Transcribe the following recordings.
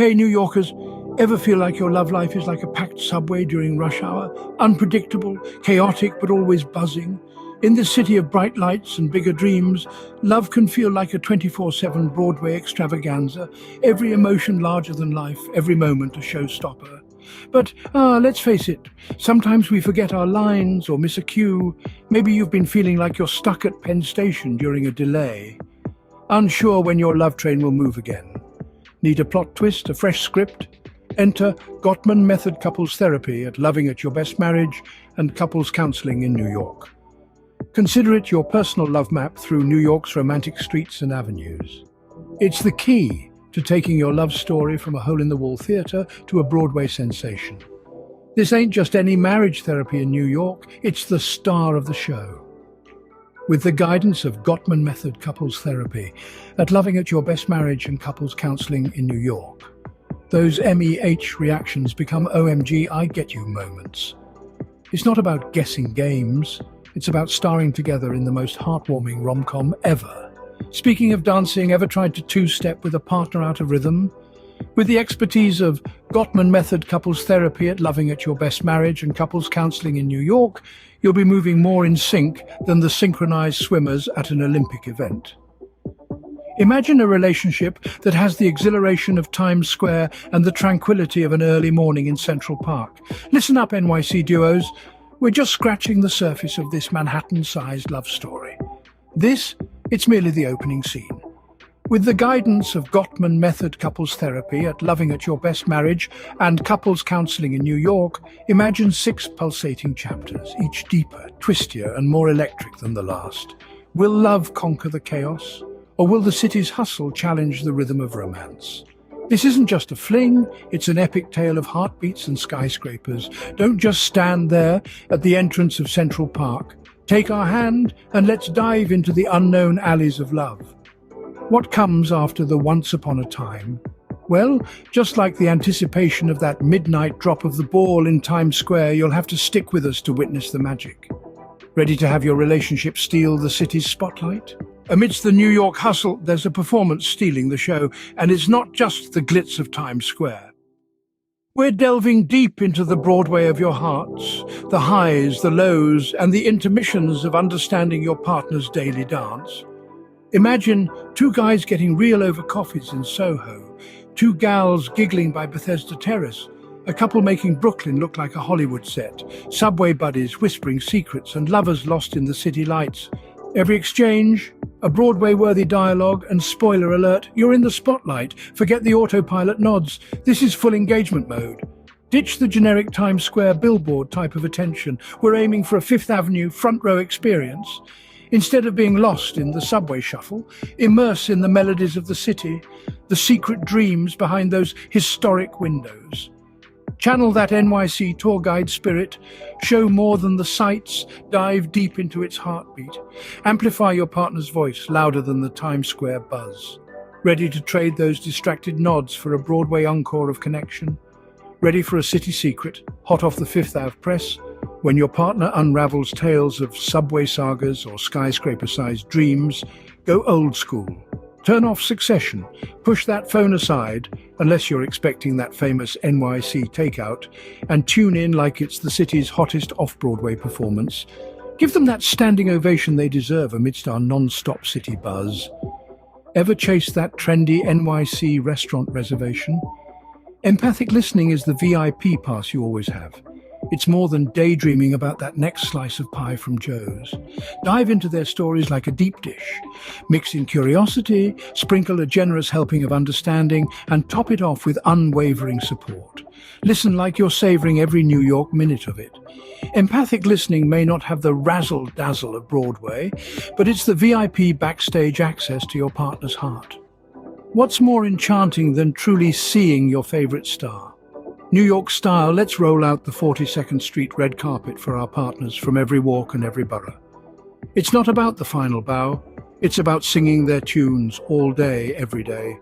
Hey, New Yorkers, ever feel like your love life is like a packed subway during rush hour? Unpredictable, chaotic, but always buzzing. In this city of bright lights and bigger dreams, love can feel like a 24/7 Broadway extravaganza, every emotion larger than life, every moment a showstopper. But, let's face it, sometimes we forget our lines or miss a cue. Maybe you've been feeling like you're stuck at Penn Station during a delay, unsure when your love train will move again. Need a plot twist, a fresh script? Enter Gottman Method Couples Therapy at Loving at Your Best Marriage and Couples Counseling in New York. Consider it your personal love map through New York's romantic streets and avenues. It's the key to taking your love story from a hole-in-the-wall theater to a Broadway sensation. This ain't just any marriage therapy in New York, it's the star of the show. With the guidance of Gottman Method Couples Therapy at Loving at Your Best Marriage and Couples Counseling in New York, those MEH reactions become OMG I get you moments. It's not about guessing games, it's about starring together in the most heartwarming rom-com ever. Speaking of dancing, ever tried to two-step with a partner out of rhythm? With the expertise of Gottman Method Couples Therapy at Loving at Your Best Marriage and Couples Counseling in New York, you'll be moving more in sync than the synchronized swimmers at an Olympic event. Imagine a relationship that has the exhilaration of Times Square and the tranquility of an early morning in Central Park. Listen up, NYC duos. We're just scratching the surface of this Manhattan-sized love story. It's merely the opening scene. With the guidance of Gottman Method Couples Therapy at Loving at Your Best Marriage and Couples Counseling in New York, imagine 6 pulsating chapters, each deeper, twistier, and more electric than the last. Will love conquer the chaos? Or will the city's hustle challenge the rhythm of romance? This isn't just a fling, it's an epic tale of heartbeats and skyscrapers. Don't just stand there at the entrance of Central Park. Take our hand and let's dive into the unknown alleys of love. What comes after the once upon a time? Well, just like the anticipation of that midnight drop of the ball in Times Square, you'll have to stick with us to witness the magic. Ready to have your relationship steal the city's spotlight? Amidst the New York hustle, there's a performance stealing the show, and it's not just the glitz of Times Square. We're delving deep into the Broadway of your hearts, the highs, the lows, and the intermissions of understanding your partner's daily dance. Imagine 2 guys getting real over coffees in Soho, 2 gals giggling by Bethesda Terrace, a couple making Brooklyn look like a Hollywood set, subway buddies whispering secrets, and lovers lost in the city lights. Every exchange, a Broadway-worthy dialogue, and spoiler alert, you're in the spotlight. Forget the autopilot nods. This is full engagement mode. Ditch the generic Times Square billboard type of attention. We're aiming for a Fifth Avenue front row experience. Instead of being lost in the subway shuffle, immerse in the melodies of the city, the secret dreams behind those historic windows. Channel that NYC tour guide spirit, show more than the sights, dive deep into its heartbeat. Amplify your partner's voice louder than the Times Square buzz. Ready to trade those distracted nods for a Broadway encore of connection? Ready for a city secret, hot off the Fifth Ave press? When your partner unravels tales of subway sagas or skyscraper-sized dreams, go old school. Turn off Succession, push that phone aside, unless you're expecting that famous NYC takeout, and tune in like it's the city's hottest off-Broadway performance. Give them that standing ovation they deserve amidst our non-stop city buzz. Ever chase that trendy NYC restaurant reservation? Empathic listening is the VIP pass you always have. It's more than daydreaming about that next slice of pie from Joe's. Dive into their stories like a deep dish. Mix in curiosity, sprinkle a generous helping of understanding, and top it off with unwavering support. Listen like you're savoring every New York minute of it. Empathic listening may not have the razzle-dazzle of Broadway, but it's the VIP backstage access to your partner's heart. What's more enchanting than truly seeing your favorite star? New York style, let's roll out the 42nd Street red carpet for our partners from every walk and every borough. It's not about the final bow, it's about singing their tunes all day, every day.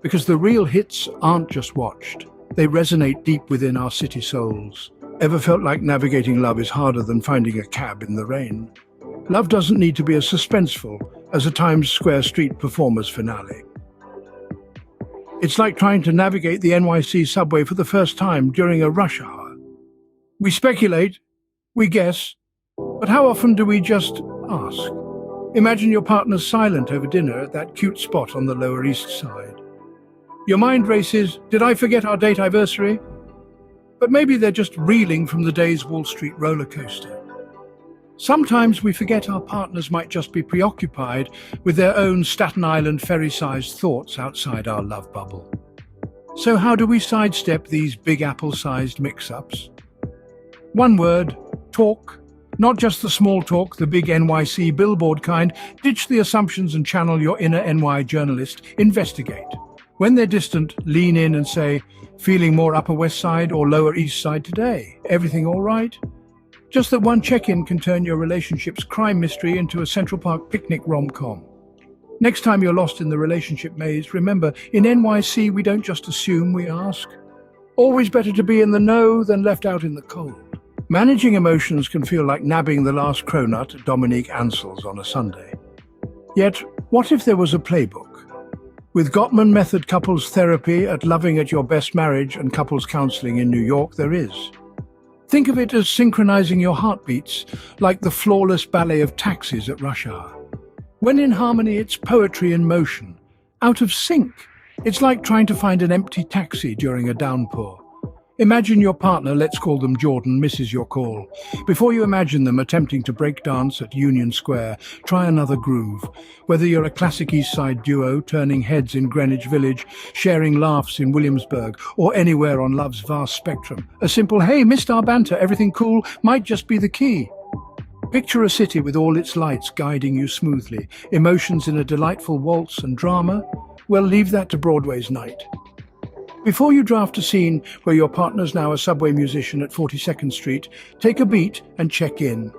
Because the real hits aren't just watched, they resonate deep within our city souls. Ever felt like navigating love is harder than finding a cab in the rain? Love doesn't need to be as suspenseful as a Times Square Street performer's finale. It's like trying to navigate the NYC subway for the first time during a rush hour. We speculate, we guess, but how often do we just ask? Imagine your partner's silent over dinner at that cute spot on the Lower East Side. Your mind races, did I forget our date anniversary? But maybe they're just reeling from the day's Wall Street roller coaster. Sometimes we forget our partners might just be preoccupied with their own Staten Island ferry-sized thoughts outside our love bubble. So how do we sidestep these Big Apple-sized mix-ups? One word, talk. Not just the small talk, the big NYC billboard kind. Ditch the assumptions and channel your inner NY journalist. Investigate. When they're distant, lean in and say, feeling more Upper West Side or Lower East Side today? Everything all right? Just that one check-in can turn your relationship's crime mystery into a Central Park picnic rom-com. Next time you're lost in the relationship maze, remember, in NYC we don't just assume, we ask. Always better to be in the know than left out in the cold. Managing emotions can feel like nabbing the last cronut at Dominique Ansell's on a Sunday. Yet, what if there was a playbook? With Gottman Method couples therapy at Loving at Your Best Marriage and couples counseling in New York, there is. Think of it as synchronizing your heartbeats, like the flawless ballet of taxis at rush hour. When in harmony, it's poetry in motion. Out of sync, it's like trying to find an empty taxi during a downpour. Imagine your partner, let's call them Jordan, misses your call. Before you imagine them attempting to break dance at Union Square, try another groove. Whether you're a classic East Side duo, turning heads in Greenwich Village, sharing laughs in Williamsburg, or anywhere on love's vast spectrum, a simple, hey, missed our banter, everything cool, might just be the key. Picture a city with all its lights guiding you smoothly, emotions in a delightful waltz and drama. Well, leave that to Broadway's night. Before you draft a scene where your partner's now a subway musician at 42nd Street, take a beat and check in.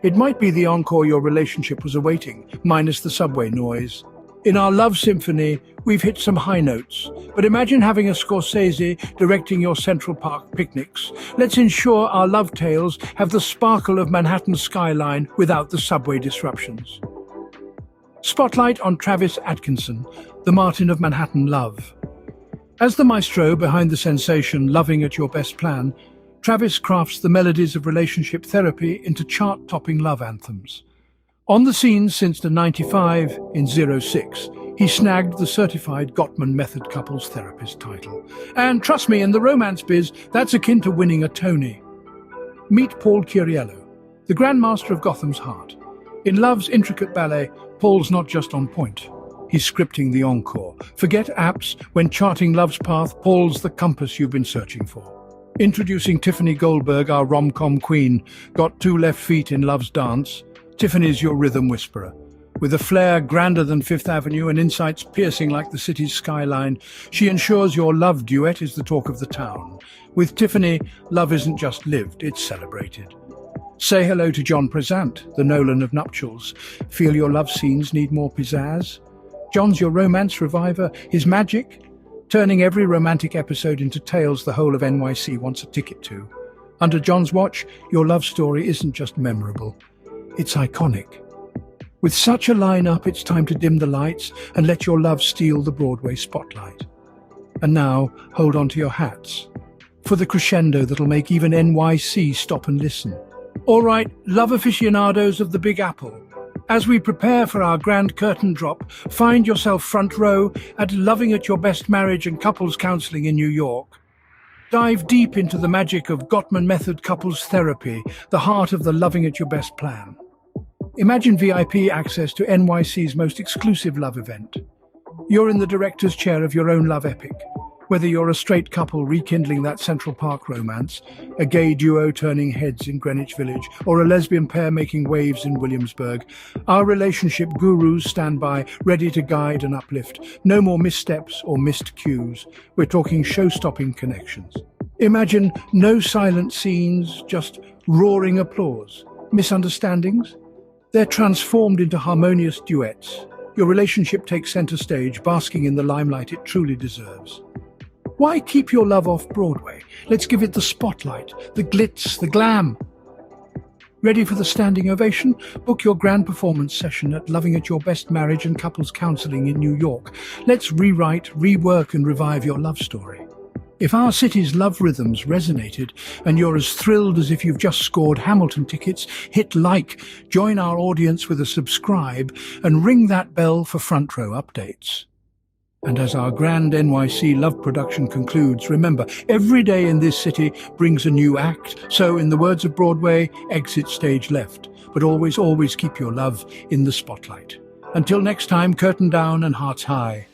It might be the encore your relationship was awaiting, minus the subway noise. In our love symphony, we've hit some high notes, but imagine having a Scorsese directing your Central Park picnics. Let's ensure our love tales have the sparkle of Manhattan's skyline without the subway disruptions. Spotlight on Travis Atkinson, the Martin of Manhattan Love. As the maestro behind the sensation Loving at Your Best Plan, Travis crafts the melodies of relationship therapy into chart-topping love anthems. On the scene since the 95 in 06, he snagged the certified Gottman Method couples therapist title. And trust me, in the romance biz, that's akin to winning a Tony. Meet Paul Curiello, the grandmaster of Gotham's heart. In Love's intricate ballet, Paul's not just on point. He's scripting the encore. Forget apps. When charting love's path, Paul's the compass you've been searching for. Introducing Tiffany Goldberg, our rom-com queen. Got 2 left feet in love's dance? Tiffany's your rhythm whisperer. With a flair grander than Fifth Avenue and insights piercing like the city's skyline, she ensures your love duet is the talk of the town. With Tiffany, love isn't just lived, it's celebrated. Say hello to John Prezant, the Nolan of nuptials. Feel your love scenes need more pizzazz? John's your romance reviver, his magic, turning every romantic episode into tales the whole of NYC wants a ticket to. Under John's watch, your love story isn't just memorable, it's iconic. With such a lineup, it's time to dim the lights and let your love steal the Broadway spotlight. And now, hold on to your hats for the crescendo that'll make even NYC stop and listen. All right, love aficionados of the Big Apple. As we prepare for our grand curtain drop, find yourself front row at Loving at Your Best Marriage and Couples Counseling in New York. Dive deep into the magic of Gottman Method couples therapy, the heart of the Loving at Your Best plan. Imagine VIP access to NYC's most exclusive love event. You're in the director's chair of your own love epic. Whether you're a straight couple rekindling that Central Park romance, a gay duo turning heads in Greenwich Village, or a lesbian pair making waves in Williamsburg, our relationship gurus stand by, ready to guide and uplift. No more missteps or missed cues. We're talking show-stopping connections. Imagine no silent scenes, just roaring applause. Misunderstandings? They're transformed into harmonious duets. Your relationship takes center stage, basking in the limelight it truly deserves. Why keep your love off Broadway? Let's give it the spotlight, the glitz, the glam. Ready for the standing ovation? Book your grand performance session at Loving at Your Best Marriage and Couples Counseling in New York. Let's rewrite, rework, and revive your love story. If our city's love rhythms resonated and you're as thrilled as if you've just scored Hamilton tickets, hit like, join our audience with a subscribe, and ring that bell for front row updates. And as our grand NYC Love production concludes, remember, every day in this city brings a new act. So, in the words of Broadway, exit stage left. But always, always keep your love in the spotlight. Until next time, curtain down and hearts high.